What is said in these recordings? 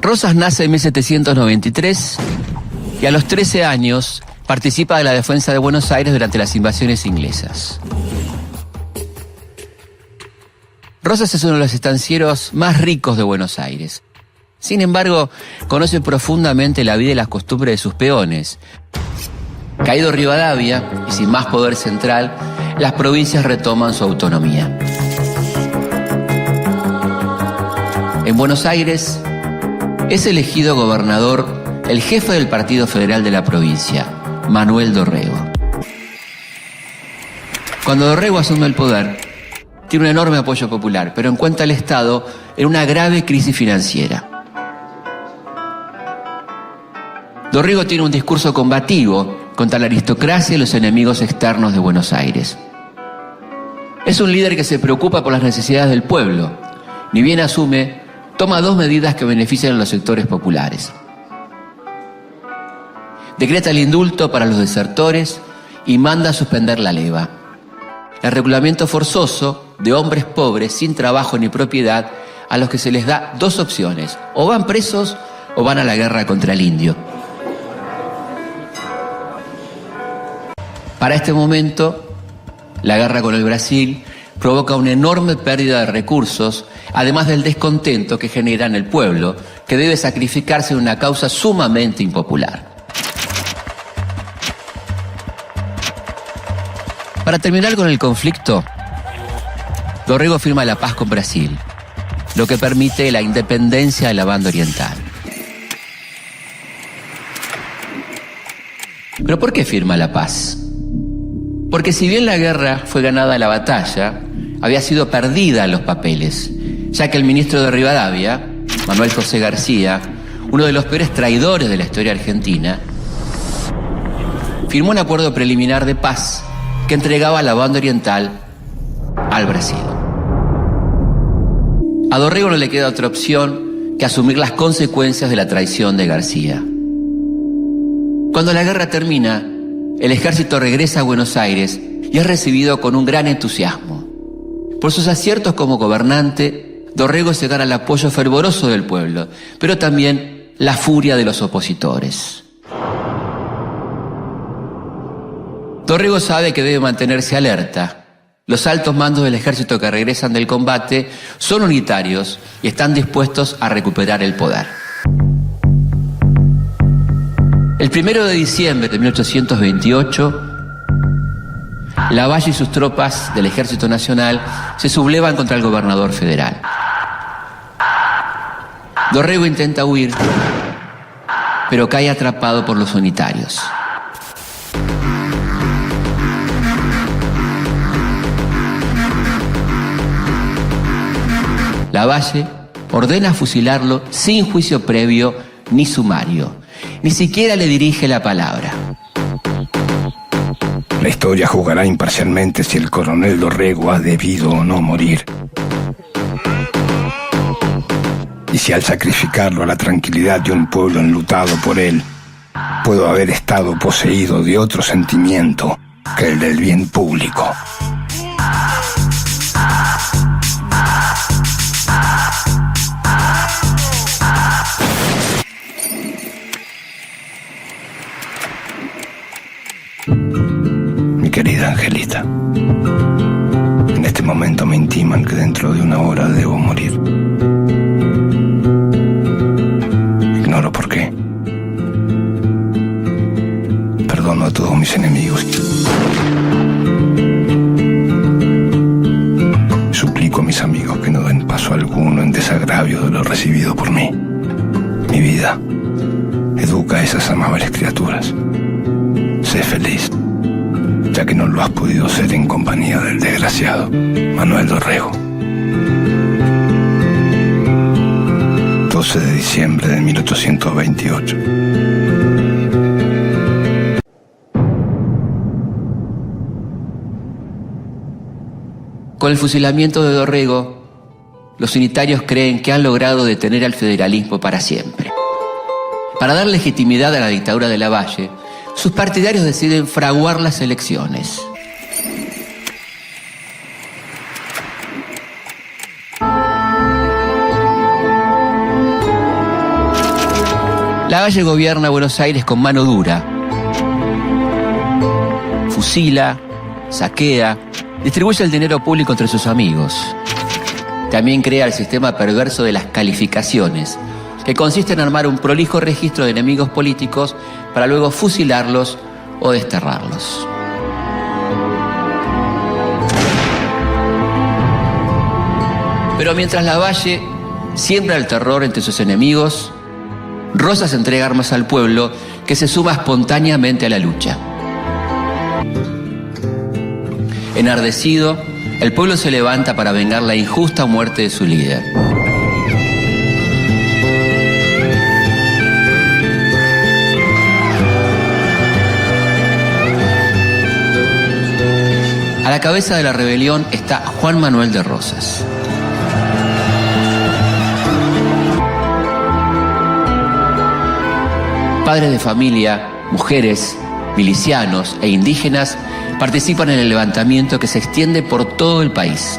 Rosas nace en 1793 y a los 13 años participa de la defensa de Buenos Aires durante las invasiones inglesas. Rosas es uno de los estancieros más ricos de Buenos Aires. Sin embargo, conoce profundamente la vida y las costumbres de sus peones. Caído Rivadavia, y sin más poder central, las provincias retoman su autonomía. En Buenos Aires, es elegido gobernador el jefe del Partido Federal de la provincia, Manuel Dorrego. Cuando Dorrego asume el poder, tiene un enorme apoyo popular, pero encuentra al Estado en una grave crisis financiera. Dorrego tiene un discurso combativo contra la aristocracia y los enemigos externos de Buenos Aires. Es un líder que se preocupa por las necesidades del pueblo. Ni bien asume, toma dos medidas que benefician a los sectores populares. Decreta el indulto para los desertores y manda a suspender la leva. El reclutamiento forzoso de hombres pobres sin trabajo ni propiedad a los que se les da dos opciones: o van presos o van a la guerra contra el indio. Para este momento, la guerra con el Brasil provoca una enorme pérdida de recursos, además del descontento que genera en el pueblo, que debe sacrificarse en una causa sumamente impopular. Para terminar con el conflicto, Dorrego firma la paz con Brasil, lo que permite la independencia de la banda oriental. ¿Pero por qué firma la paz? Porque si bien la guerra fue ganada en la batalla, había sido perdida en los papeles, ya que el ministro de Rivadavia, Manuel José García, uno de los peores traidores de la historia argentina, firmó un acuerdo preliminar de paz que entregaba la banda oriental al Brasil. A Dorrego no le queda otra opción que asumir las consecuencias de la traición de García. Cuando la guerra termina, el ejército regresa a Buenos Aires y es recibido con un gran entusiasmo. Por sus aciertos como gobernante, Dorrego se gana el apoyo fervoroso del pueblo, pero también la furia de los opositores. Dorrego sabe que debe mantenerse alerta. Los altos mandos del ejército que regresan del combate son unitarios y están dispuestos a recuperar el poder. El 1 de diciembre de 1828, Lavalle y sus tropas del Ejército Nacional se sublevan contra el gobernador federal. Dorrego intenta huir, pero cae atrapado por los unitarios. Lavalle ordena fusilarlo sin juicio previo ni sumario. Ni siquiera le dirige la palabra. La historia juzgará imparcialmente si el coronel Dorrego ha debido o no morir. Y si al sacrificarlo a la tranquilidad de un pueblo enlutado por él, puedo haber estado poseído de otro sentimiento que el del bien público. Mi querida Angelita, en este momento me intiman que dentro de una hora debo morir. Ignoro por qué. Perdono a todos mis enemigos. Suplico a mis amigos que no den paso alguno en desagravio de lo recibido por mí. Mi vida, educa a esas amables criaturas. Sé feliz, ya que no lo has podido ser en compañía del desgraciado Manuel Dorrego. 12 de diciembre de 1828. Con el fusilamiento de Dorrego, los unitarios creen que han logrado detener al federalismo para siempre. Para dar legitimidad a la dictadura de Lavalle, sus partidarios deciden fraguar las elecciones. Lavalle gobierna Buenos Aires con mano dura. Fusila, saquea, distribuye el dinero público entre sus amigos. También crea el sistema perverso de las calificaciones, que consiste en armar un prolijo registro de enemigos políticos para luego fusilarlos o desterrarlos. Pero mientras Lavalle siembra el terror entre sus enemigos, Rosas entrega armas al pueblo, que se suma espontáneamente a la lucha. Enardecido, el pueblo se levanta para vengar la injusta muerte de su líder. A la cabeza de la rebelión está Juan Manuel de Rosas. Padres de familia, mujeres, milicianos e indígenas participan en el levantamiento que se extiende por todo el país.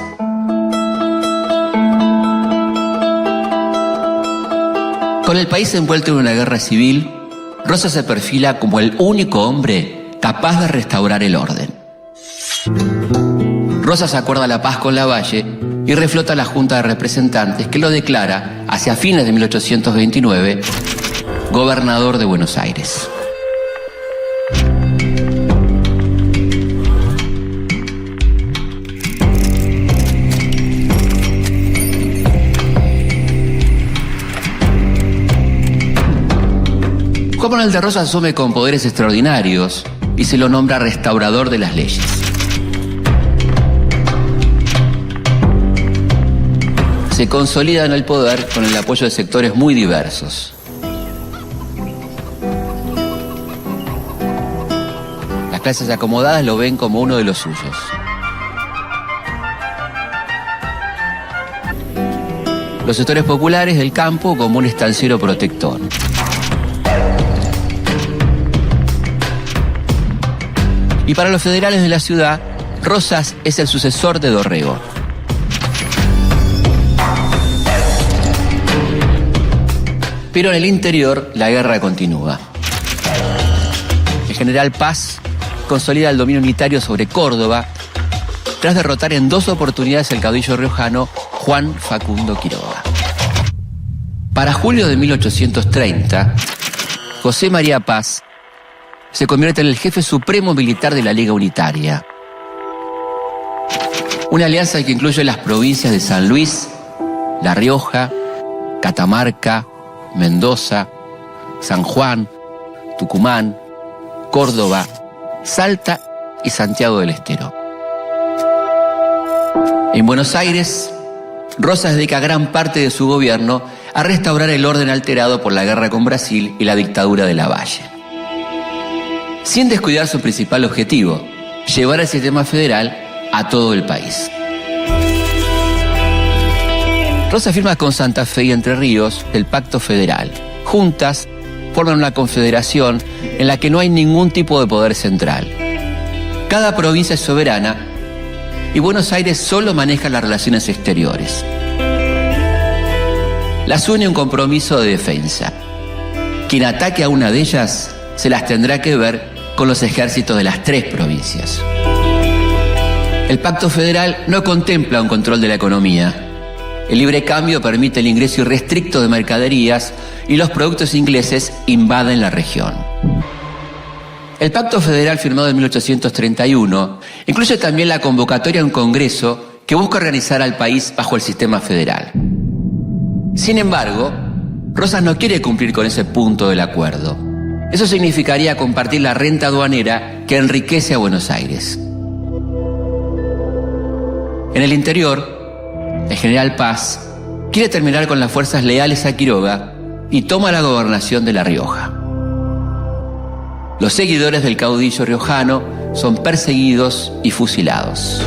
Con el país envuelto en una guerra civil, Rosas se perfila como el único hombre capaz de restaurar el orden. Rosas acuerda la paz con Lavalle y reflota la Junta de Representantes, que lo declara, hacia fines de 1829, gobernador de Buenos Aires. Juan Manuel de Rosas asume con poderes extraordinarios y se lo nombra restaurador de las leyes. Se consolida en el poder con el apoyo de sectores muy diversos. Las clases acomodadas lo ven como uno de los suyos. Los sectores populares del campo como un estanciero protector. Y para los federales de la ciudad, Rosas es el sucesor de Dorrego. Pero en el interior, la guerra continúa. El general Paz consolida el dominio unitario sobre Córdoba tras derrotar en 2 oportunidades al caudillo riojano Juan Facundo Quiroga. Para julio de 1830, José María Paz se convierte en el jefe supremo militar de la Liga Unitaria. Una alianza que incluye las provincias de San Luis, La Rioja, Catamarca, Mendoza, San Juan, Tucumán, Córdoba, Salta y Santiago del Estero. En Buenos Aires, Rosas dedica gran parte de su gobierno a restaurar el orden alterado por la guerra con Brasil y la dictadura de Lavalle, sin descuidar su principal objetivo, llevar el sistema federal a todo el país. Rosas firma con Santa Fe y Entre Ríos el Pacto Federal. Juntas forman una confederación en la que no hay ningún tipo de poder central. Cada provincia es soberana y Buenos Aires solo maneja las relaciones exteriores. Las une un compromiso de defensa. Quien ataque a una de ellas se las tendrá que ver con los ejércitos de las 3 provincias. El Pacto Federal no contempla un control de la economía. El libre cambio permite el ingreso irrestricto de mercaderías y los productos ingleses invaden la región. El Pacto Federal, firmado en 1831, incluye también la convocatoria a un congreso que busca organizar al país bajo el sistema federal. Sin embargo, Rosas no quiere cumplir con ese punto del acuerdo. Eso significaría compartir la renta aduanera que enriquece a Buenos Aires. En el interior, el general Paz quiere terminar con las fuerzas leales a Quiroga y toma la gobernación de La Rioja. Los seguidores del caudillo riojano son perseguidos y fusilados.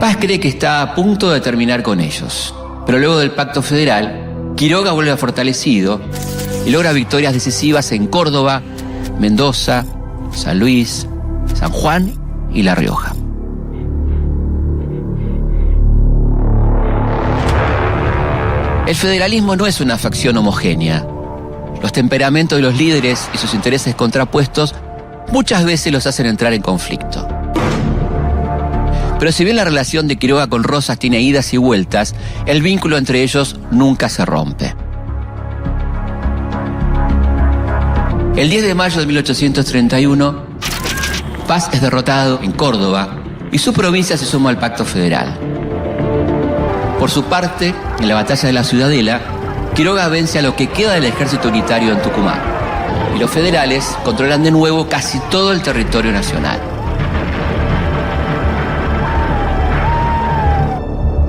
Paz cree que está a punto de terminar con ellos, pero luego del Pacto Federal, Quiroga vuelve fortalecido y logra victorias decisivas en Córdoba, Mendoza, San Luis, San Juan y La Rioja. El federalismo no es una facción homogénea. Los temperamentos de los líderes y sus intereses contrapuestos muchas veces los hacen entrar en conflicto. Pero si bien la relación de Quiroga con Rosas tiene idas y vueltas, el vínculo entre ellos nunca se rompe. El 10 de mayo de 1831, Paz es derrotado en Córdoba y su provincia se suma al Pacto Federal. Por su parte, en la batalla de la Ciudadela, Quiroga vence a lo que queda del ejército unitario en Tucumán y los federales controlan de nuevo casi todo el territorio nacional.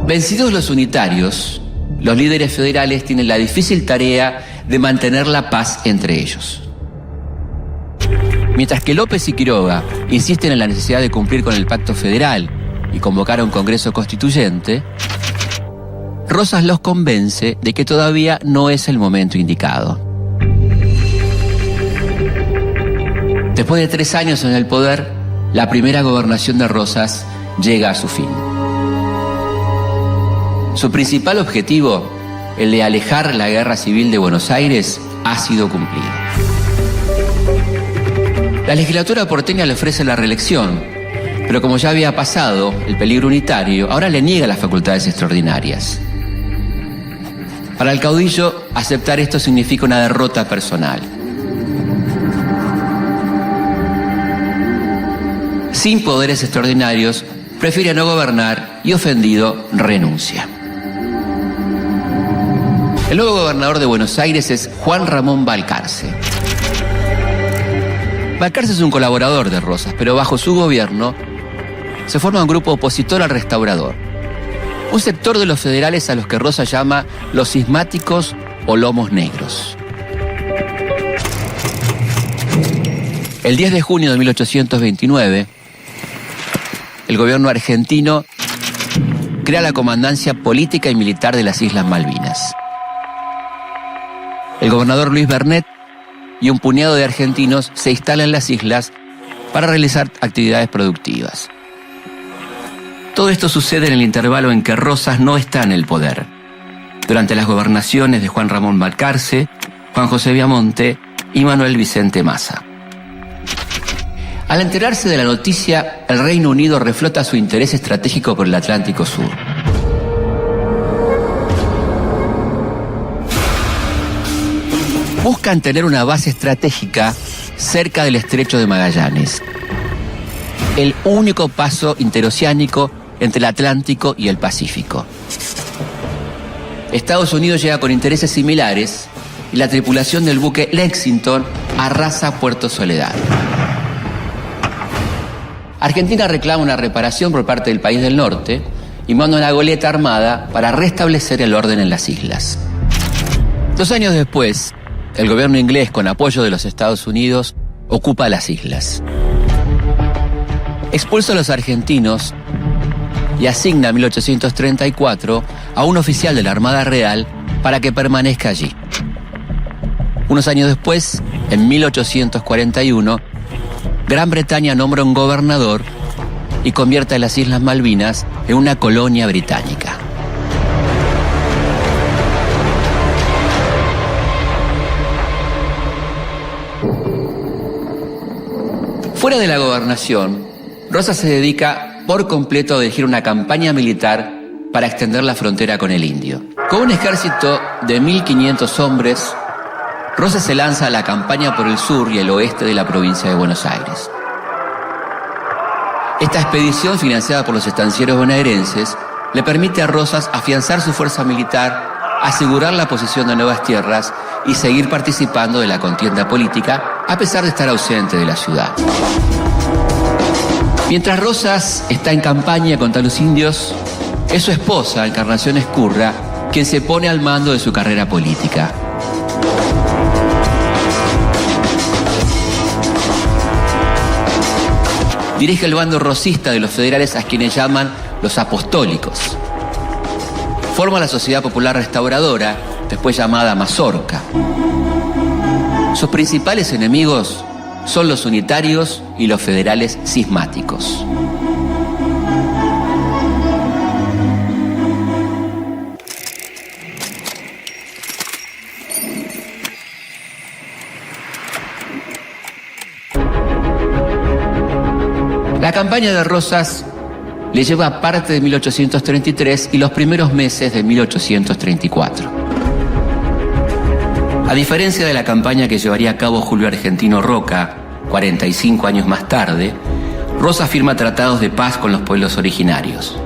Vencidos los unitarios, los líderes federales tienen la difícil tarea de mantener la paz entre ellos. Mientras que López y Quiroga insisten en la necesidad de cumplir con el Pacto Federal y convocar a un Congreso Constituyente, Rosas los convence de que todavía no es el momento indicado. Después de 3 años en el poder, la primera gobernación de Rosas llega a su fin. Su principal objetivo, el de alejar la guerra civil de Buenos Aires, ha sido cumplido. La legislatura porteña le ofrece la reelección, pero como ya había pasado el peligro unitario, ahora le niega las facultades extraordinarias. Para el caudillo, aceptar esto significa una derrota personal. Sin poderes extraordinarios, prefiere no gobernar y, ofendido, renuncia. El nuevo gobernador de Buenos Aires es Juan Ramón Balcarce. Balcarce es un colaborador de Rosas, pero bajo su gobierno se forma un grupo opositor al restaurador. Un sector de los federales a los que Rosas llama los cismáticos o lomos negros. El 10 de junio de 1829, el gobierno argentino crea la Comandancia Política y Militar de las Islas Malvinas. El gobernador Luis Bernet y un puñado de argentinos se instalan en las islas para realizar actividades productivas. Todo esto sucede en el intervalo en que Rosas no está en el poder, durante las gobernaciones de Juan Ramón Balcarce, Juan José Viamonte y Manuel Vicente Massa. Al enterarse de la noticia, el Reino Unido reflota su interés estratégico por el Atlántico Sur. Buscan tener una base estratégica cerca del Estrecho de Magallanes, el único paso interoceánico entre el Atlántico y el Pacífico. Estados Unidos llega con intereses similares y la tripulación del buque Lexington arrasa Puerto Soledad. Argentina reclama una reparación por parte del país del norte y manda una goleta armada para restablecer el orden en las islas. 2 años después, el gobierno inglés, con apoyo de los Estados Unidos, ocupa las islas. Expulsa a los argentinos y asigna en 1834 a un oficial de la Armada Real para que permanezca allí. Unos años después, en 1841, Gran Bretaña nombra un gobernador y convierte a las Islas Malvinas en una colonia británica. Fuera de la gobernación, Rosas se dedica por completo a dirigir una campaña militar para extender la frontera con el indio. Con un ejército de 1.500 hombres, Rosas se lanza a la campaña por el sur y el oeste de la provincia de Buenos Aires. Esta expedición, financiada por los estancieros bonaerenses, le permite a Rosas afianzar su fuerza militar, asegurar la posesión de nuevas tierras y seguir participando de la contienda política, a pesar de estar ausente de la ciudad. Mientras Rosas está en campaña contra los indios, es su esposa, Encarnación Ezcurra, quien se pone al mando de su carrera política. Dirige el bando rosista de los federales, a quienes llaman los apostólicos. Forma la Sociedad Popular Restauradora, después llamada Mazorca. Sus principales enemigos son los unitarios y los federales cismáticos. La campaña de Rosas le lleva parte de 1833 y los primeros meses de 1834. A diferencia de la campaña que llevaría a cabo Julio Argentino Roca, 45 años más tarde, Rosas firma tratados de paz con los pueblos originarios.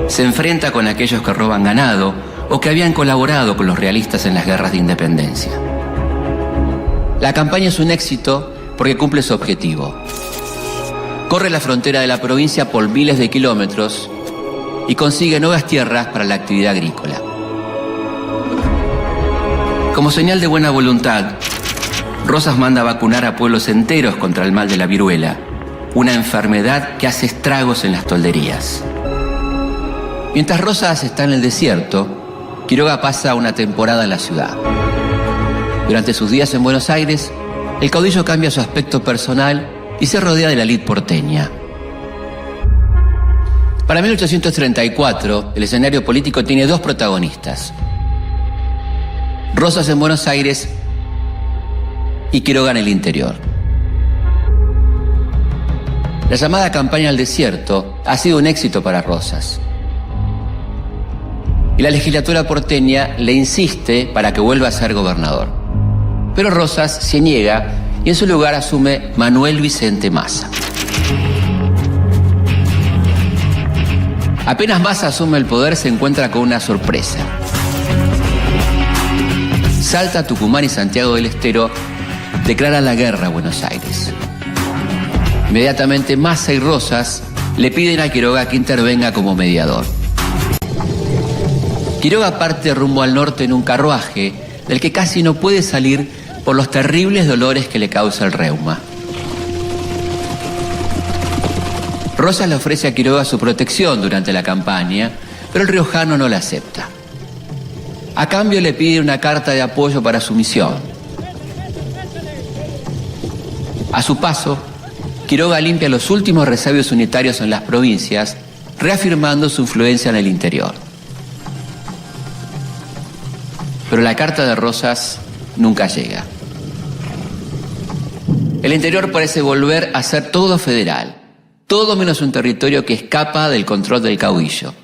Se enfrenta con aquellos que roban ganado o que habían colaborado con los realistas en las guerras de independencia. La campaña es un éxito porque cumple su objetivo. Corre la frontera de la provincia por miles de kilómetros y consigue nuevas tierras para la actividad agrícola. Como señal de buena voluntad, Rosas manda a vacunar a pueblos enteros contra el mal de la viruela, una enfermedad que hace estragos en las tolderías. Mientras Rosas está en el desierto, Quiroga pasa una temporada en la ciudad. Durante sus días en Buenos Aires, el caudillo cambia su aspecto personal y se rodea de la élite porteña. Para 1834, el escenario político tiene dos protagonistas: Rosas en Buenos Aires y Quiroga en el interior. La llamada campaña al desierto ha sido un éxito para Rosas. Y la legislatura porteña le insiste para que vuelva a ser gobernador. Pero Rosas se niega y en su lugar asume Manuel Vicente Massa. Apenas Massa asume el poder, se encuentra con una sorpresa. Salta, Tucumán y Santiago del Estero declaran la guerra a Buenos Aires. Inmediatamente Massa y Rosas le piden a Quiroga que intervenga como mediador. Quiroga parte rumbo al norte en un carruaje del que casi no puede salir por los terribles dolores que le causa el reuma. Rosas le ofrece a Quiroga su protección durante la campaña, pero el riojano no la acepta. A cambio le pide una carta de apoyo para su misión. A su paso, Quiroga limpia los últimos resabios unitarios en las provincias, reafirmando su influencia en el interior. Pero la carta de Rosas nunca llega. El interior parece volver a ser todo federal, todo menos un territorio que escapa del control del caudillo.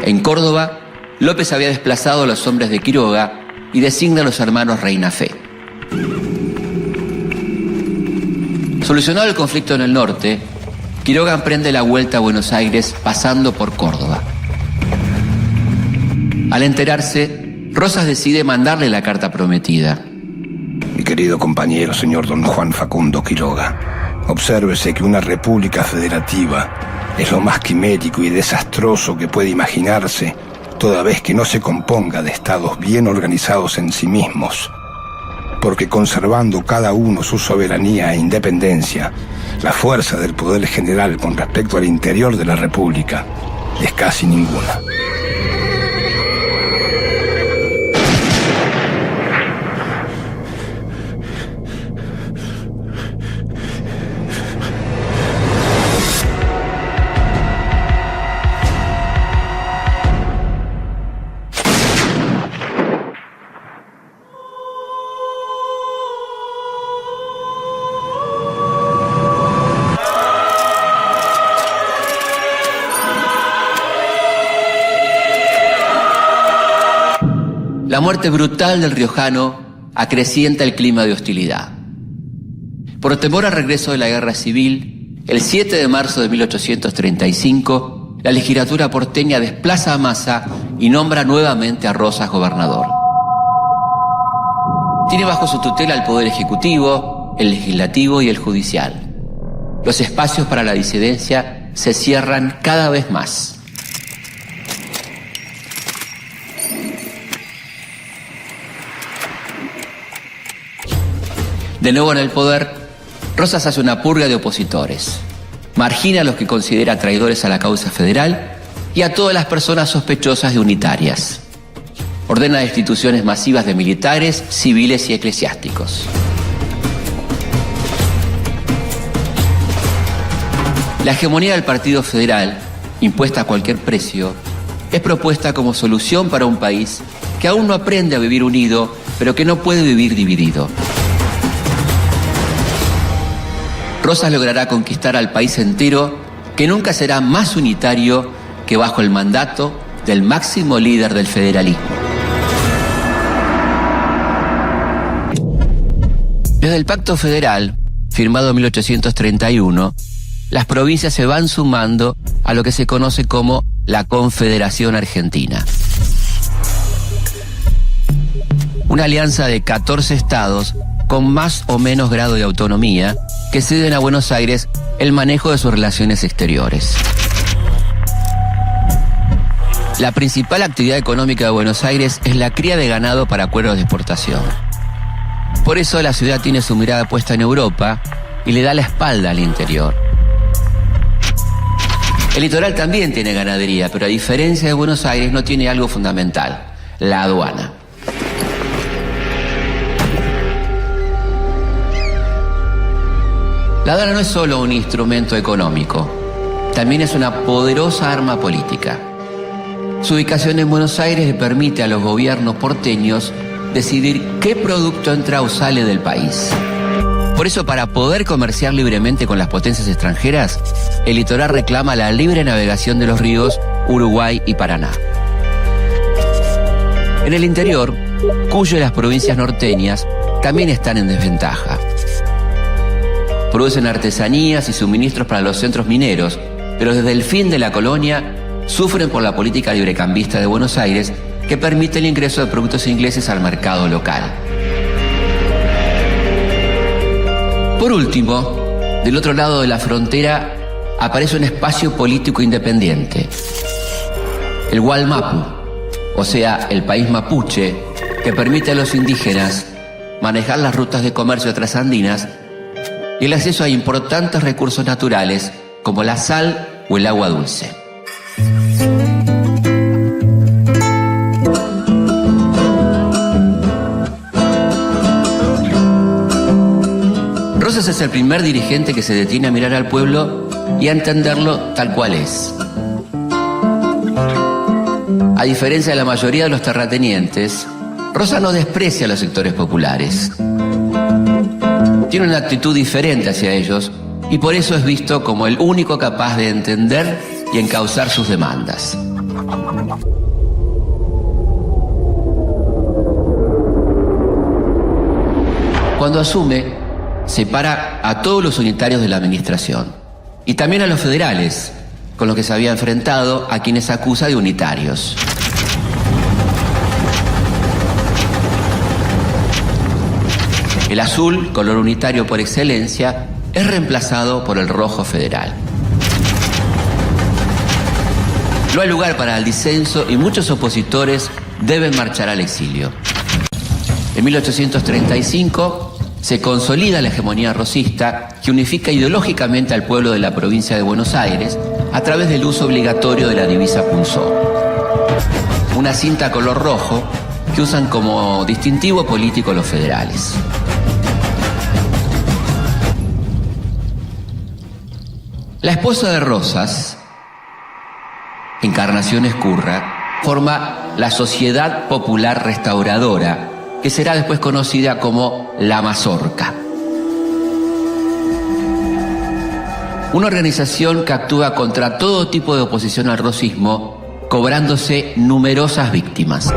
En Córdoba, López había desplazado a los hombres de Quiroga y designa a los hermanos Reinafé. Solucionado el conflicto en el norte, Quiroga emprende la vuelta a Buenos Aires pasando por Córdoba. Al enterarse, Rosas decide mandarle la carta prometida. Mi querido compañero, señor don Juan Facundo Quiroga, obsérvese que una república federativa es lo más quimérico y desastroso que puede imaginarse, toda vez que no se componga de estados bien organizados en sí mismos, porque conservando cada uno su soberanía e independencia, la fuerza del poder general con respecto al interior de la república es casi ninguna. La muerte brutal del riojano acrecienta el clima de hostilidad. Por temor al regreso de la guerra civil, el 7 de marzo de 1835, la legislatura porteña desplaza a Massa y nombra nuevamente a Rosas gobernador. Tiene bajo su tutela el poder ejecutivo, el legislativo y el judicial. Los espacios para la disidencia se cierran cada vez más. De nuevo en el poder, Rosas hace una purga de opositores. Margina a los que considera traidores a la causa federal y a todas las personas sospechosas de unitarias. Ordena destituciones masivas de militares, civiles y eclesiásticos. La hegemonía del Partido Federal, impuesta a cualquier precio, es propuesta como solución para un país que aún no aprende a vivir unido, pero que no puede vivir dividido. Rosas logrará conquistar al país entero, que nunca será más unitario que bajo el mandato del máximo líder del federalismo. Desde el Pacto Federal, firmado en 1831, las provincias se van sumando a lo que se conoce como la Confederación Argentina. Una alianza de 14 estados con más o menos grado de autonomía que ceden a Buenos Aires el manejo de sus relaciones exteriores. La principal actividad económica de Buenos Aires es la cría de ganado para cueros de exportación. Por eso la ciudad tiene su mirada puesta en Europa y le da la espalda al interior. El litoral también tiene ganadería, pero a diferencia de Buenos Aires no tiene algo fundamental: la aduana. La aduana no es solo un instrumento económico, también es una poderosa arma política. Su ubicación en Buenos Aires le permite a los gobiernos porteños decidir qué producto entra o sale del país. Por eso, para poder comerciar libremente con las potencias extranjeras, el litoral reclama la libre navegación de los ríos Uruguay y Paraná. En el interior, Cuyo y las provincias norteñas también están en desventaja. Producen artesanías y suministros para los centros mineros, pero desde el fin de la colonia sufren por la política librecambista de Buenos Aires, que permite el ingreso de productos ingleses al mercado local. Por último, del otro lado de la frontera aparece un espacio político independiente, el Gualmapu, o sea, el país mapuche, que permite a los indígenas manejar las rutas de comercio trasandinas y el acceso a importantes recursos naturales como la sal o el agua dulce. Rosas es el primer dirigente que se detiene a mirar al pueblo y a entenderlo tal cual es. A diferencia de la mayoría de los terratenientes, Rosas no desprecia a los sectores populares. Tiene una actitud diferente hacia ellos y por eso es visto como el único capaz de entender y encauzar sus demandas. Cuando asume, separa a todos los unitarios de la administración y también a los federales, con los que se había enfrentado, a quienes acusa de unitarios. El azul, color unitario por excelencia, es reemplazado por el rojo federal. No hay lugar para el disenso y muchos opositores deben marchar al exilio. En 1835 se consolida la hegemonía rosista, que unifica ideológicamente al pueblo de la provincia de Buenos Aires a través del uso obligatorio de la divisa punzón, una cinta color rojo que usan como distintivo político los federales. La esposa de Rosas, Encarnación Ezcurra, forma la Sociedad Popular Restauradora, que será después conocida como la Mazorca. Una organización que actúa contra todo tipo de oposición al rosismo, cobrándose numerosas víctimas.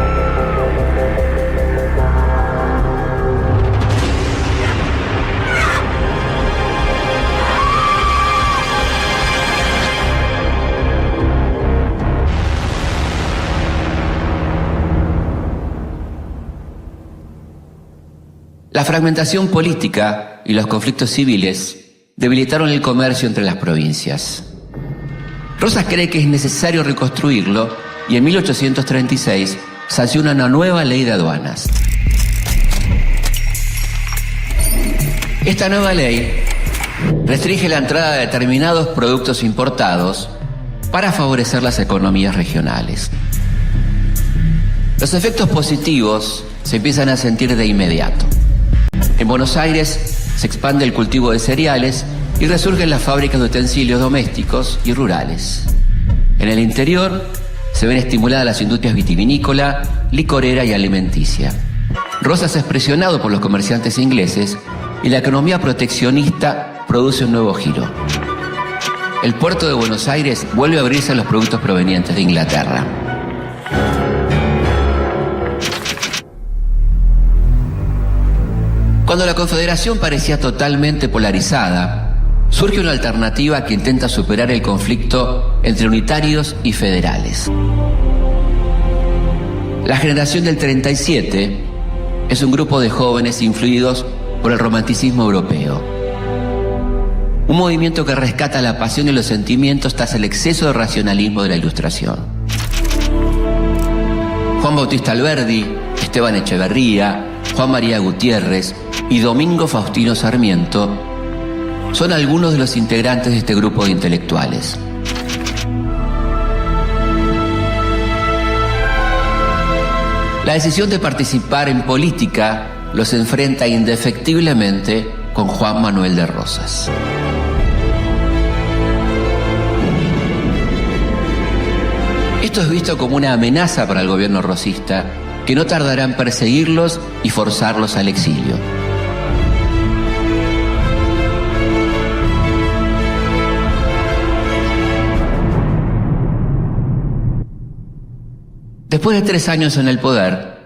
La fragmentación política y los conflictos civiles debilitaron el comercio entre las provincias. Rosas cree que es necesario reconstruirlo y en 1836 sanciona una nueva ley de aduanas. Esta nueva ley restringe la entrada de determinados productos importados para favorecer las economías regionales. Los efectos positivos se empiezan a sentir de inmediato. En Buenos Aires se expande el cultivo de cereales y resurgen las fábricas de utensilios domésticos y rurales. En el interior se ven estimuladas las industrias vitivinícola, licorera y alimenticia. Rosas es presionado por los comerciantes ingleses y la economía proteccionista produce un nuevo giro. El puerto de Buenos Aires vuelve a abrirse a los productos provenientes de Inglaterra. Cuando la Confederación parecía totalmente polarizada, surge una alternativa que intenta superar el conflicto entre unitarios y federales. La generación del 37 es un grupo de jóvenes influidos por el romanticismo europeo. Un movimiento que rescata la pasión y los sentimientos tras el exceso de racionalismo de la Ilustración. Juan Bautista Alberdi, Esteban Echeverría, Juan María Gutiérrez y Domingo Faustino Sarmiento son algunos de los integrantes de este grupo de intelectuales. La decisión de participar en política los enfrenta indefectiblemente con Juan Manuel de Rosas. Esto es visto como una amenaza para el gobierno rosista, que no tardará en perseguirlos y forzarlos al exilio. Después de 3 años en el poder,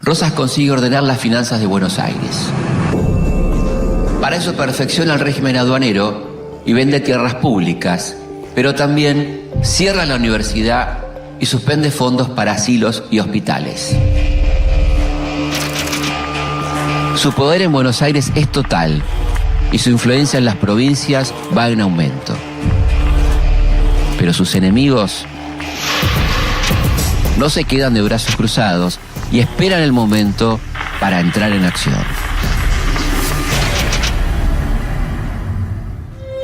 Rosas consigue ordenar las finanzas de Buenos Aires. Para eso perfecciona el régimen aduanero y vende tierras públicas, pero también cierra la universidad y suspende fondos para asilos y hospitales. Su poder en Buenos Aires es total y su influencia en las provincias va en aumento. Pero sus enemigos no se quedan de brazos cruzados y esperan el momento para entrar en acción.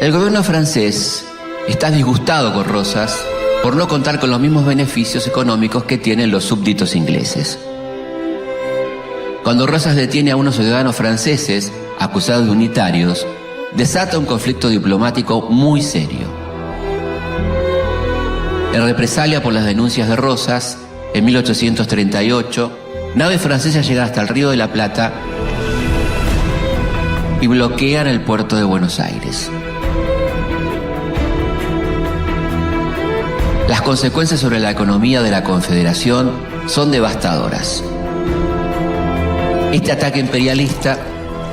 El gobierno francés está disgustado con Rosas por no contar con los mismos beneficios económicos que tienen los súbditos ingleses. Cuando Rosas detiene a unos ciudadanos franceses acusados de unitarios, desata un conflicto diplomático muy serio. En represalia por las denuncias de Rosas, en 1838, naves francesas llegan hasta el Río de la Plata y bloquean el puerto de Buenos Aires. Las consecuencias sobre la economía de la Confederación son devastadoras. Este ataque imperialista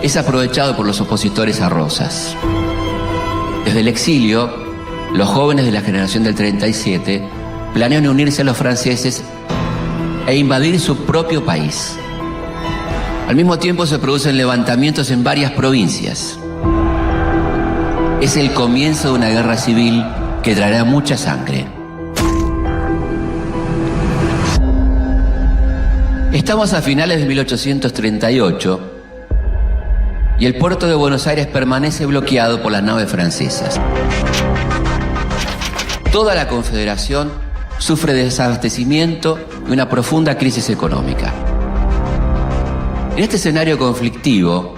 es aprovechado por los opositores a Rosas. Desde el exilio, los jóvenes de la generación del 37 planean unirse a los franceses e invadir su propio país. Al mismo tiempo se producen levantamientos en varias provincias. Es el comienzo de una guerra civil que traerá mucha sangre. Estamos a finales de 1838 y el puerto de Buenos Aires permanece bloqueado por las naves francesas. Toda la Confederación sufre desabastecimiento y una profunda crisis económica. En este escenario conflictivo,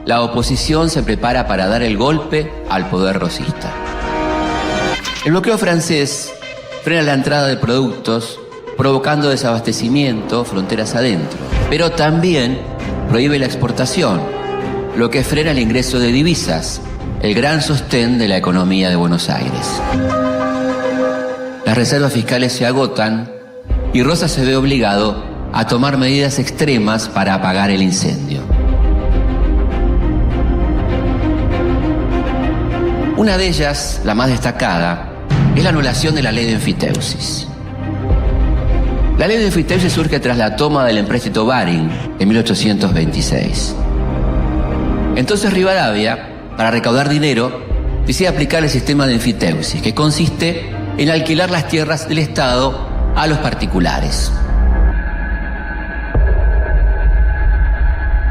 la oposición se prepara para dar el golpe al poder rosista. El bloqueo francés frena la entrada de productos, provocando desabastecimiento fronteras adentro, pero también prohíbe la exportación, lo que frena el ingreso de divisas, el gran sostén de la economía de Buenos Aires. Las reservas fiscales se agotan y Rosas se ve obligado a tomar medidas extremas para apagar el incendio. Una de ellas, la más destacada, es la anulación de la ley de enfiteusis. La ley de enfiteusis surge tras la toma del empréstito Baring en 1826. Entonces Rivadavia, para recaudar dinero, decide aplicar el sistema de enfiteusis, que consiste en alquilar las tierras del Estado a los particulares.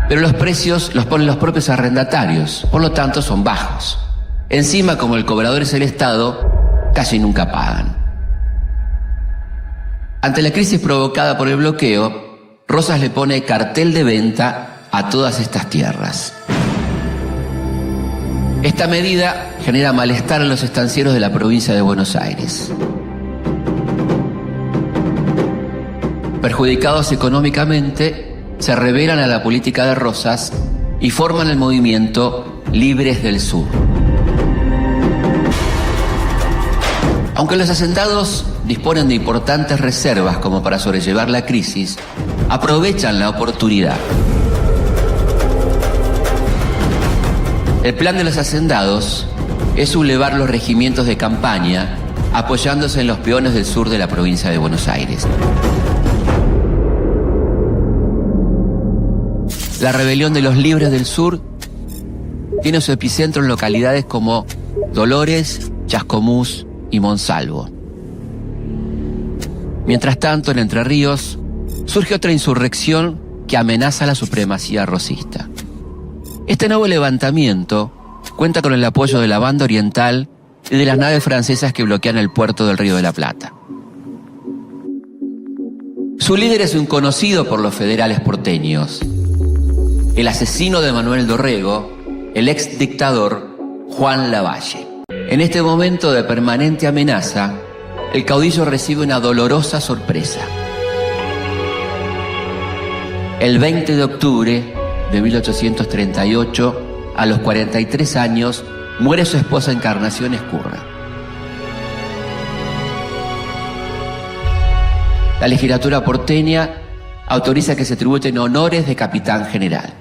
Pero los precios los ponen los propios arrendatarios, por lo tanto son bajos. Encima, como el cobrador es el Estado, casi nunca pagan. Ante la crisis provocada por el bloqueo, Rosas le pone cartel de venta a todas estas tierras. Esta medida genera malestar en los estancieros de la provincia de Buenos Aires. Perjudicados económicamente, se rebelan a la política de Rosas y forman el movimiento Libres del Sur. Aunque los hacendados disponen de importantes reservas como para sobrellevar la crisis, aprovechan la oportunidad. El plan de los hacendados es sublevar los regimientos de campaña apoyándose en los peones del sur de la provincia de Buenos Aires. La rebelión de los libres del sur tiene su epicentro en localidades como Dolores, Chascomús y Monsalvo. Mientras tanto, en Entre Ríos, surge otra insurrección que amenaza la supremacía rosista. Este nuevo levantamiento cuenta con el apoyo de la Banda Oriental y de las naves francesas que bloquean el puerto del Río de la Plata. Su líder es un conocido por los federales porteños, el asesino de Manuel Dorrego, el ex dictador Juan Lavalle. En este momento de permanente amenaza, el caudillo recibe una dolorosa sorpresa. El 20 de octubre de 1838, a los 43 años, muere su esposa Encarnación Ezcurra. La legislatura porteña autoriza que se tributen honores de capitán general.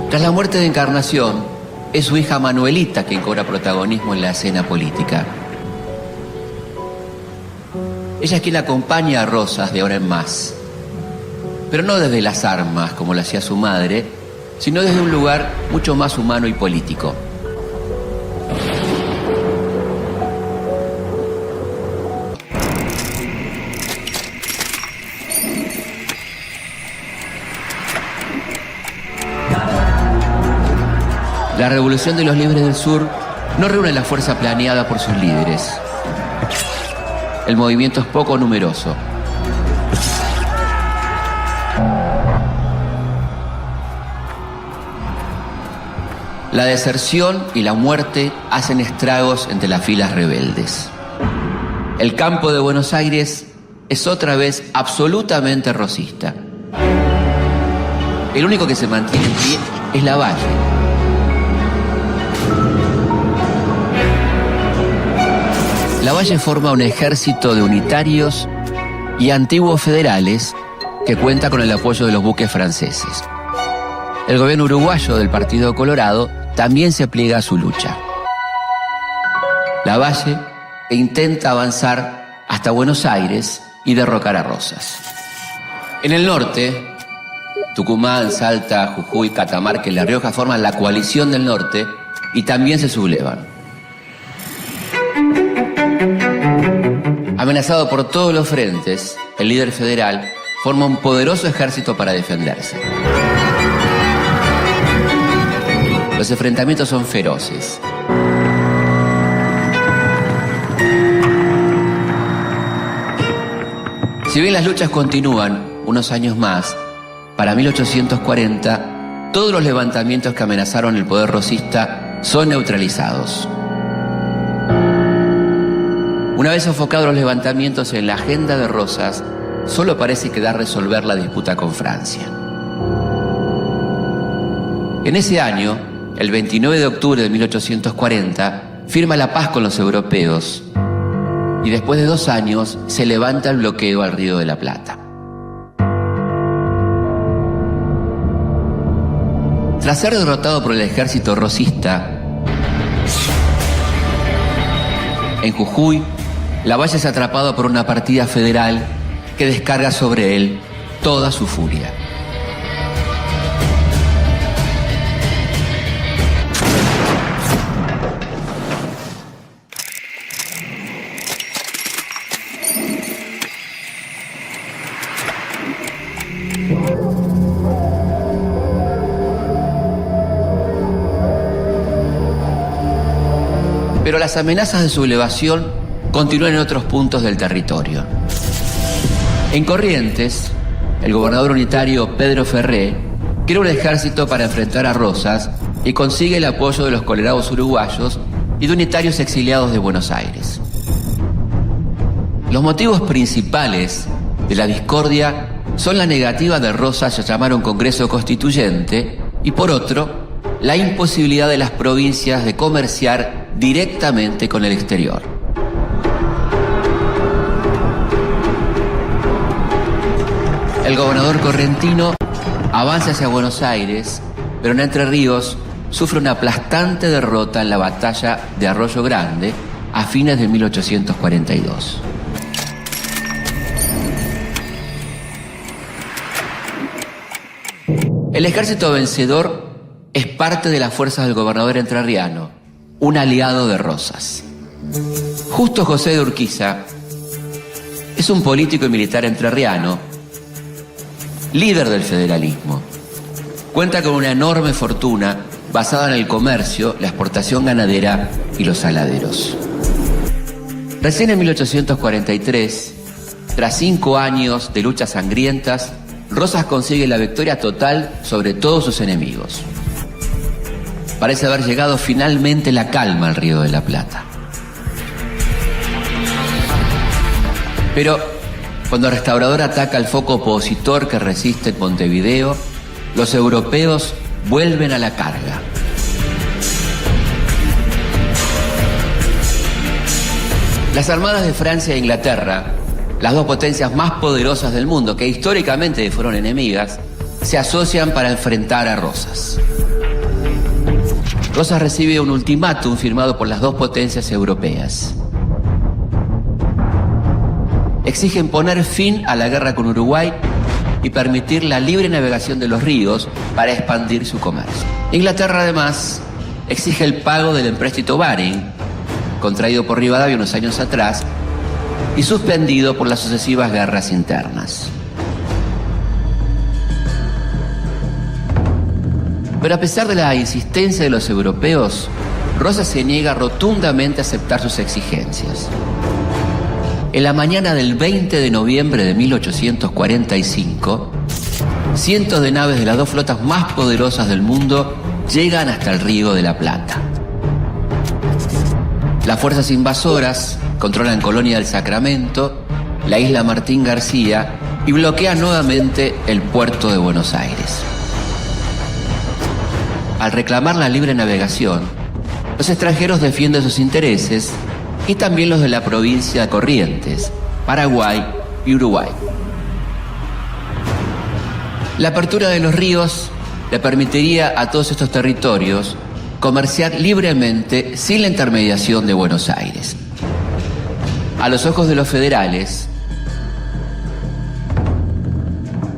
Tras la muerte de Encarnación, es su hija Manuelita quien cobra protagonismo en la escena política. Ella es quien acompaña a Rosas de ahora en más, pero no desde las armas como lo hacía su madre, sino desde un lugar mucho más humano y político. La Revolución de los Libres del Sur no reúne la fuerza planeada por sus líderes. El movimiento es poco numeroso. La deserción y la muerte hacen estragos entre las filas rebeldes. El campo de Buenos Aires es otra vez absolutamente rosista. El único que se mantiene en pie es Lavalle. Lavalle forma un ejército de unitarios y antiguos federales que cuenta con el apoyo de los buques franceses. El gobierno uruguayo del Partido Colorado también se pliega a su lucha. Lavalle intenta avanzar hasta Buenos Aires y derrocar a Rosas. En el norte, Tucumán, Salta, Jujuy, Catamarca y La Rioja forman la coalición del norte y también se sublevan. Amenazado por todos los frentes, el líder federal forma un poderoso ejército para defenderse. Los enfrentamientos son feroces. Si bien las luchas continúan unos años más, para 1840, todos los levantamientos que amenazaron el poder rosista son neutralizados. Una vez sofocados los levantamientos en la agenda de Rosas, solo parece quedar resolver la disputa con Francia. En ese año, el 29 de octubre de 1840, firma la paz con los europeos y después de 2 años se levanta el bloqueo al Río de la Plata. Tras ser derrotado por el ejército rosista, en Jujuy, Lavalle es atrapado por una partida federal que descarga sobre él toda su furia. Pero las amenazas de sublevación continúan en otros puntos del territorio. En Corrientes, el gobernador unitario Pedro Ferré crea un ejército para enfrentar a Rosas y consigue el apoyo de los colorados uruguayos y de unitarios exiliados de Buenos Aires. Los motivos principales de la discordia son la negativa de Rosas a llamar a un congreso constituyente y, por otro, la imposibilidad de las provincias de comerciar directamente con el exterior. El gobernador correntino avanza hacia Buenos Aires, pero en Entre Ríos sufre una aplastante derrota en la batalla de Arroyo Grande a fines de 1842. El ejército vencedor es parte de las fuerzas del gobernador entrerriano, un aliado de Rosas. Justo José de Urquiza es un político y militar entrerriano, líder del federalismo. Cuenta con una enorme fortuna basada en el comercio, la exportación ganadera y los saladeros. Recién en 1843, tras 5 años de luchas sangrientas, Rosas consigue la victoria total sobre todos sus enemigos. Parece haber llegado finalmente la calma al Río de la Plata. Pero cuando el restaurador ataca al foco opositor que resiste en Montevideo, los europeos vuelven a la carga. Las armadas de Francia e Inglaterra, las dos potencias más poderosas del mundo, que históricamente fueron enemigas, se asocian para enfrentar a Rosas. Rosas recibe un ultimátum firmado por las dos potencias europeas. Exigen poner fin a la guerra con Uruguay y permitir la libre navegación de los ríos para expandir su comercio. Inglaterra, además, exige el pago del empréstito Baring, contraído por Rivadavia unos años atrás y suspendido por las sucesivas guerras internas. Pero a pesar de la insistencia de los europeos, Rosas se niega rotundamente a aceptar sus exigencias. En la mañana del 20 de noviembre de 1845, cientos de naves de las dos flotas más poderosas del mundo llegan hasta el Río de la Plata. Las fuerzas invasoras controlan Colonia del Sacramento, la isla Martín García y bloquean nuevamente el puerto de Buenos Aires. Al reclamar la libre navegación, los extranjeros defienden sus intereses y también los de la provincia de Corrientes, Paraguay y Uruguay. La apertura de los ríos le permitiría a todos estos territorios comerciar libremente sin la intermediación de Buenos Aires. A los ojos de los federales,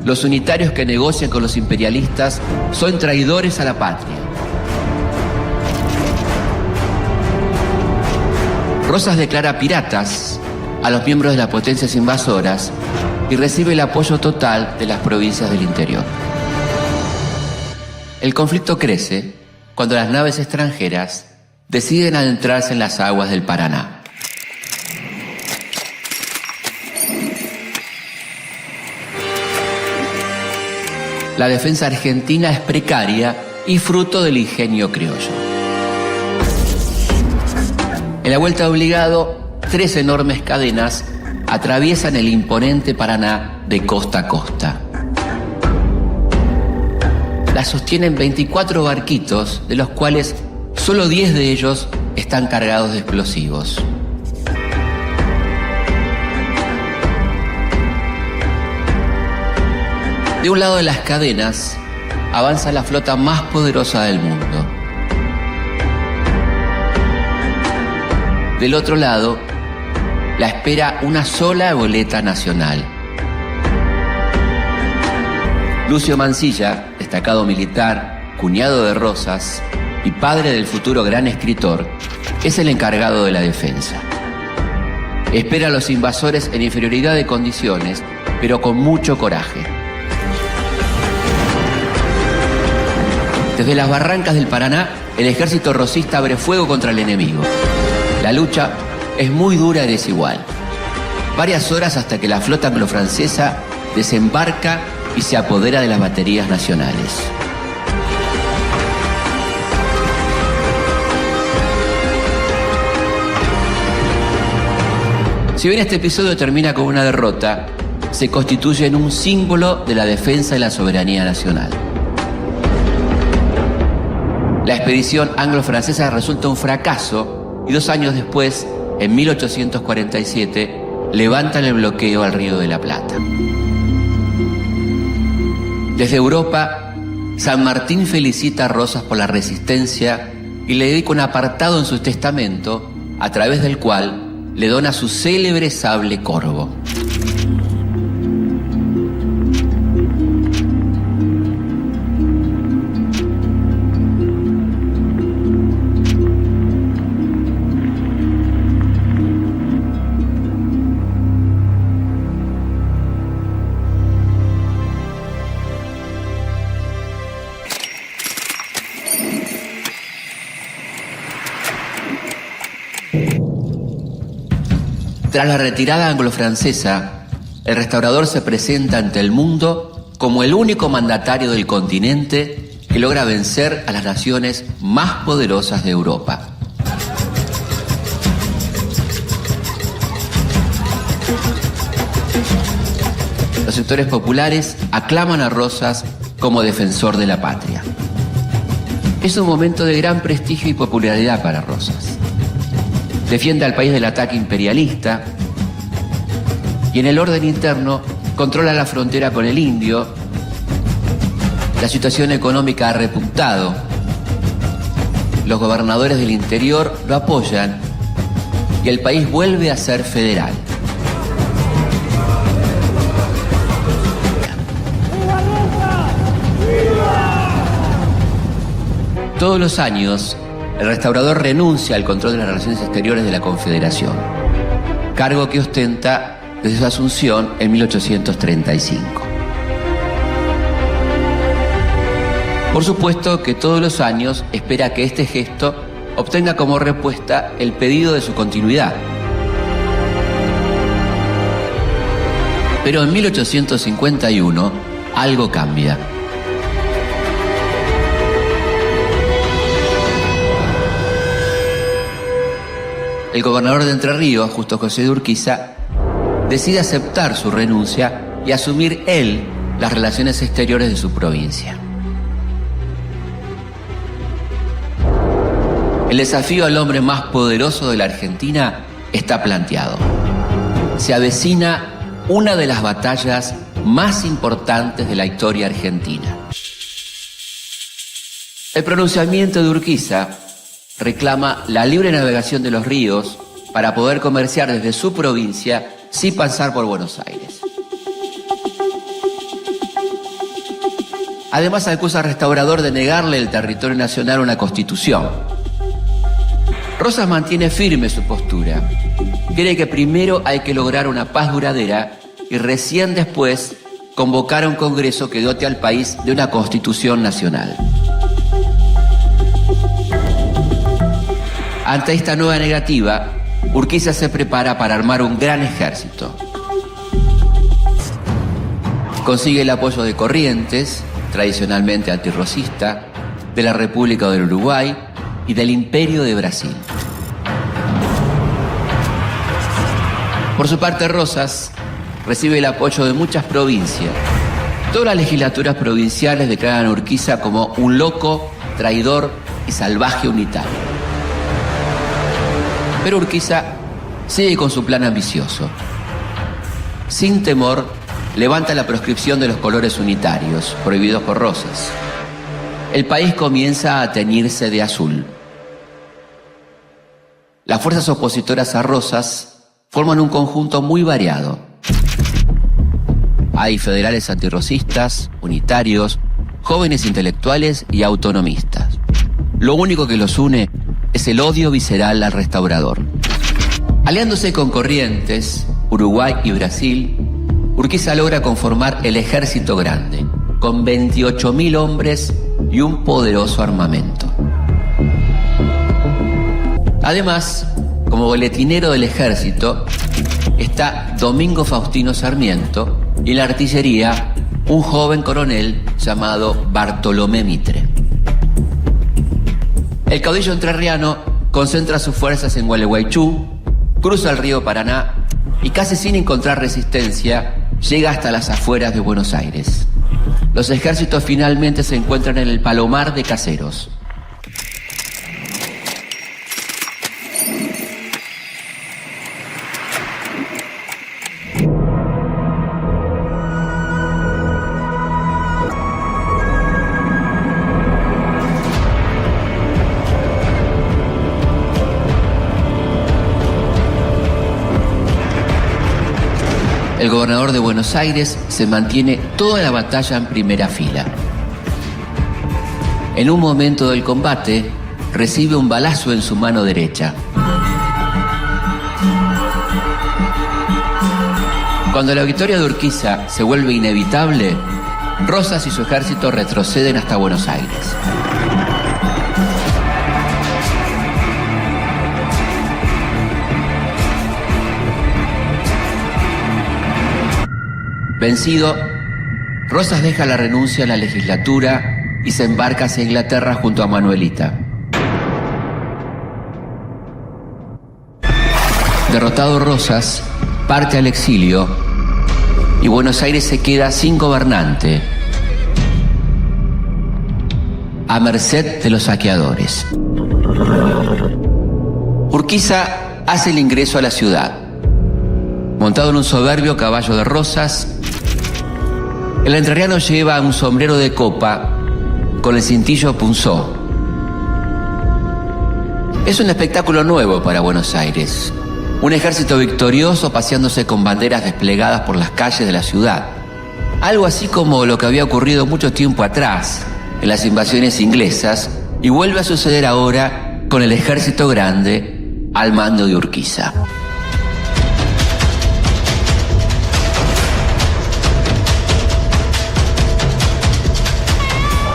los unitarios que negocian con los imperialistas son traidores a la patria. Rosas declara piratas a los miembros de las potencias invasoras y recibe el apoyo total de las provincias del interior. El conflicto crece cuando las naves extranjeras deciden adentrarse en las aguas del Paraná. La defensa argentina es precaria y fruto del ingenio criollo. En la vuelta de obligado, 3 enormes cadenas atraviesan el imponente Paraná de costa a costa. Las sostienen 24 barquitos, de los cuales solo 10 de ellos están cargados de explosivos. De un lado de las cadenas avanza la flota más poderosa del mundo. Del otro lado la espera una sola goleta nacional. Lucio Mansilla, destacado militar, cuñado de Rosas y padre del futuro gran escritor, es el encargado de la defensa. Espera a los invasores en inferioridad de condiciones, pero con mucho coraje. Desde las barrancas del Paraná, el ejército rosista abre fuego contra el enemigo. La lucha es muy dura y desigual. Varias horas hasta que la flota anglo-francesa desembarca y se apodera de las baterías nacionales. Si bien este episodio termina con una derrota, se constituye en un símbolo de la defensa de la soberanía nacional. La expedición anglo-francesa resulta un fracaso y 2 años después, en 1847, levantan el bloqueo al Río de la Plata. Desde Europa, San Martín felicita a Rosas por la resistencia y le dedica un apartado en su testamento, a través del cual le dona su célebre sable corvo. Tras la retirada anglo-francesa, el restaurador se presenta ante el mundo como el único mandatario del continente que logra vencer a las naciones más poderosas de Europa. Los sectores populares aclaman a Rosas como defensor de la patria. Es un momento de gran prestigio y popularidad para Rosas. Defiende al país del ataque imperialista y en el orden interno controla la frontera con el Indio. La situación económica ha repuntado. Los gobernadores del interior lo apoyan y el país vuelve a ser federal. Todos los años, el restaurador renuncia al control de las relaciones exteriores de la Confederación, cargo que ostenta desde su asunción en 1835. Por supuesto que todos los años espera que este gesto obtenga como respuesta el pedido de su continuidad. Pero en 1851 algo cambia. El gobernador de Entre Ríos, Justo José de Urquiza, decide aceptar su renuncia y asumir él las relaciones exteriores de su provincia. El desafío al hombre más poderoso de la Argentina está planteado. Se avecina una de las batallas más importantes de la historia argentina. El pronunciamiento de Urquiza reclama la libre navegación de los ríos para poder comerciar desde su provincia sin pasar por Buenos Aires. Además, acusa al restaurador de negarle el territorio nacional a una constitución. Rosas mantiene firme su postura. Cree que primero hay que lograr una paz duradera y recién después convocar a un congreso que dote al país de una constitución nacional. Ante esta nueva negativa, Urquiza se prepara para armar un gran ejército. Consigue el apoyo de Corrientes, tradicionalmente antirrosista, de la República del Uruguay y del Imperio de Brasil. Por su parte, Rosas recibe el apoyo de muchas provincias. Todas las legislaturas provinciales declaran a Urquiza como un loco, traidor y salvaje unitario. Pero Urquiza sigue con su plan ambicioso. Sin temor, levanta la proscripción de los colores unitarios, prohibidos por Rosas. El país comienza a teñirse de azul. Las fuerzas opositoras a Rosas forman un conjunto muy variado. Hay federales antirrosistas, unitarios, jóvenes intelectuales y autonomistas. Lo único que los une es el odio visceral al restaurador. Aliándose con Corrientes, Uruguay y Brasil, Urquiza logra conformar el Ejército Grande, con 28.000 hombres y un poderoso armamento. Además, como boletinero del ejército, está Domingo Faustino Sarmiento y en la artillería un joven coronel llamado Bartolomé Mitre. El caudillo entrerriano concentra sus fuerzas en Gualeguaychú, cruza el río Paraná y casi sin encontrar resistencia llega hasta las afueras de Buenos Aires. Los ejércitos finalmente se encuentran en el Palomar de Caseros. el gobernador de Buenos Aires se mantiene toda la batalla en primera fila. En un momento del combate, recibe un balazo en su mano derecha. Cuando la victoria de Urquiza se vuelve inevitable, Rosas y su ejército retroceden hasta Buenos Aires. Vencido, Rosas deja la renuncia a la legislatura y se embarca hacia Inglaterra junto a Manuelita. Derrotado Rosas, parte al exilio y Buenos Aires se queda sin gobernante, a merced de los saqueadores. Urquiza hace el ingreso a la ciudad. Montado en un soberbio caballo de Rosas, el entrerriano lleva un sombrero de copa con el cintillo punzó. Es un espectáculo nuevo para Buenos Aires. Un ejército victorioso paseándose con banderas desplegadas por las calles de la ciudad. Algo así como lo que había ocurrido mucho tiempo atrás en las invasiones inglesas y vuelve a suceder ahora con el ejército grande al mando de Urquiza.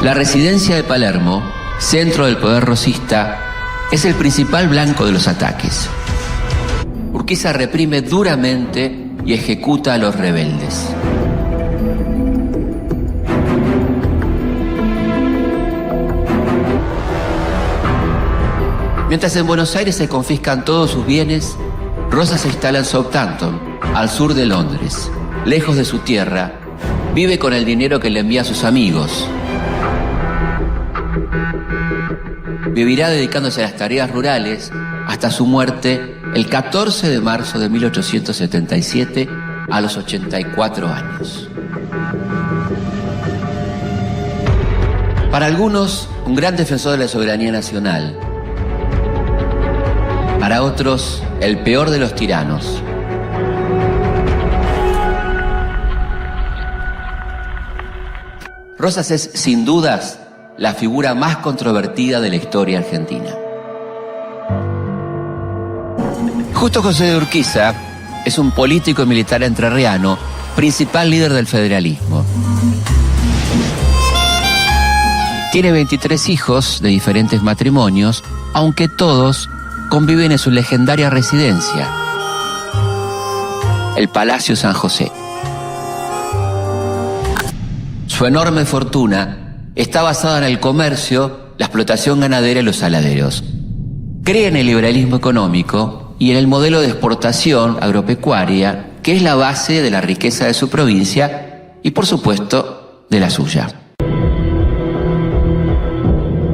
La residencia de Palermo, centro del poder rosista, es el principal blanco de los ataques. Urquiza reprime duramente y ejecuta a los rebeldes. Mientras en Buenos Aires se confiscan todos sus bienes, Rosas se instala en Southampton, al sur de Londres. Lejos de su tierra, vive con el dinero que le envía a sus amigos. Vivirá dedicándose a las tareas rurales hasta su muerte el 14 de marzo de 1877 a los 84 años. Para algunos, un gran defensor de la soberanía nacional. Para otros, el peor de los tiranos. Rosas es, sin dudas, la figura más controvertida de la historia argentina. Justo José de Urquiza es un político y militar entrerriano, principal líder del federalismo. Tiene 23 hijos de diferentes matrimonios, aunque todos conviven en su legendaria residencia, el Palacio San José. Su enorme fortuna está basada en el comercio, la explotación ganadera y los saladeros. Cree en el liberalismo económico y en el modelo de exportación agropecuaria, que es la base de la riqueza de su provincia y, por supuesto, de la suya.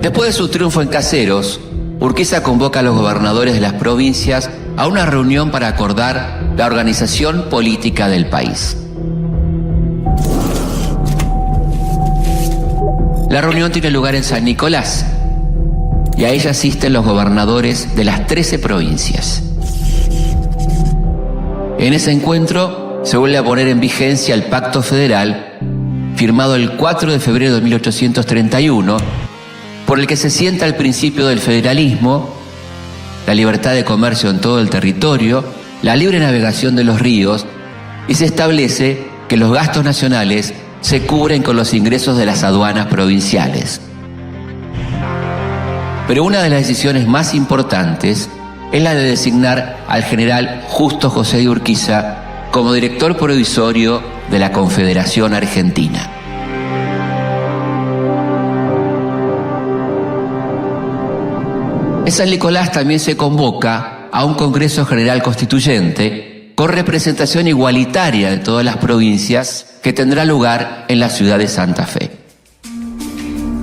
Después de su triunfo en Caseros, Urquiza convoca a los gobernadores de las provincias a una reunión para acordar la organización política del país. La reunión tiene lugar en San Nicolás y a ella asisten los gobernadores de las 13 provincias. En ese encuentro se vuelve a poner en vigencia el Pacto Federal firmado el 4 de febrero de 1831, por el que se sienta el principio del federalismo, la libertad de comercio en todo el territorio, la libre navegación de los ríos, y se establece que los gastos nacionales se cubren con los ingresos de las aduanas provinciales. Pero una de las decisiones más importantes es la de designar al general Justo José de Urquiza como director provisorio de la Confederación Argentina. En San Nicolás también se convoca a un Congreso General Constituyente con representación igualitaria de todas las provincias, que tendrá lugar en la ciudad de Santa Fe.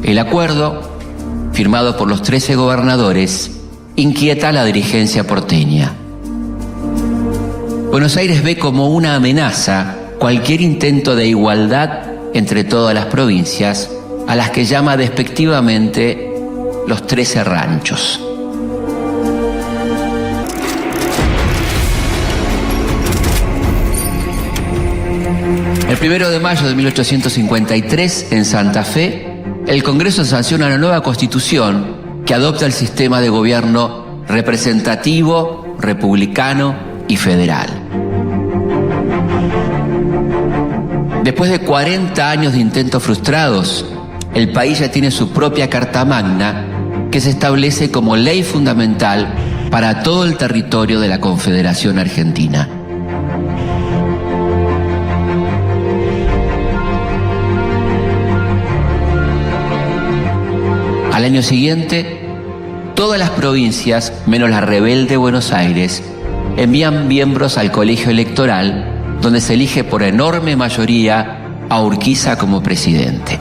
El acuerdo, firmado por los 13 gobernadores, inquieta a la dirigencia porteña. Buenos Aires ve como una amenaza cualquier intento de igualdad entre todas las provincias, a las que llama despectivamente los 13 ranchos. El 1 de mayo de 1853, en Santa Fe, el Congreso sanciona una nueva constitución que adopta el sistema de gobierno representativo, republicano y federal. Después de 40 años de intentos frustrados, el país ya tiene su propia Carta Magna que se establece como ley fundamental para todo el territorio de la Confederación Argentina. Al año siguiente, todas las provincias, menos la rebelde Buenos Aires, envían miembros al colegio electoral, donde se elige por enorme mayoría a Urquiza como presidente.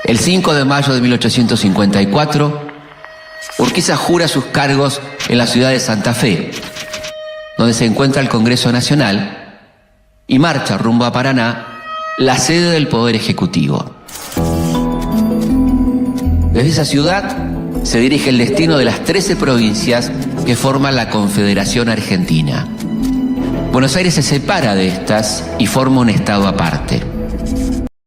El 5 de mayo de 1854, Urquiza jura sus cargos en la ciudad de Santa Fe, donde se encuentra el Congreso Nacional, y marcha rumbo a Paraná, la sede del Poder Ejecutivo. Desde esa ciudad se dirige el destino de las 13 provincias que forman la Confederación Argentina. Buenos Aires se separa de estas y forma un estado aparte.